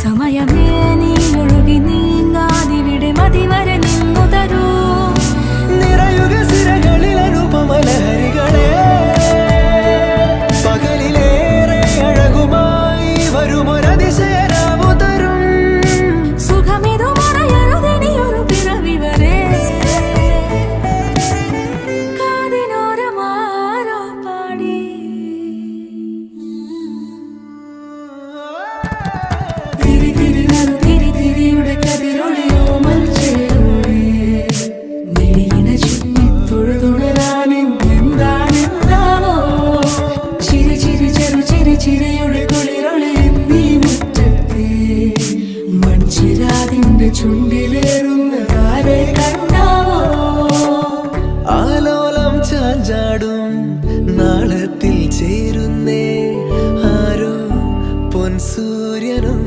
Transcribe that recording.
സമയമേ നീ ഒഴുകി നീങ്ങാതിവിടെ മതിവരെ നിന്നു തരൂ. നിറയുക സിരകളിൽ അനുപമലഹരികളെ, പകലിലേറെ അഴകുമായി വരുമൊരതിശയരാവു തരും. സുഖമിതു മറയരുതിനിയൊരു പിറവി വരെ. കാതിനോരമാരോ പാടി തിരി തിരി നറു തിരി തിരിയുടെ കതിരൊളിയോ മൽച്ചേരോടെ മിഴിയിണ ചുറ്റി തൊഴുതുണരാനും എന്താണെന്താവോ. ചിരി ചിരി ചെറു ചിരി ചിരിയുടെ കുളിരൊളി നീ മുറ്റത്തെ മൺചിരാതിന്റെ ചുണ്ടിലേറുന്നതാരെ കണ്ടാവോ. ആലോലം ചാഞ്ചാടും നാളത്തിൽ ചേരുന്നേ ആരോ പൊൻസൂര്യനും.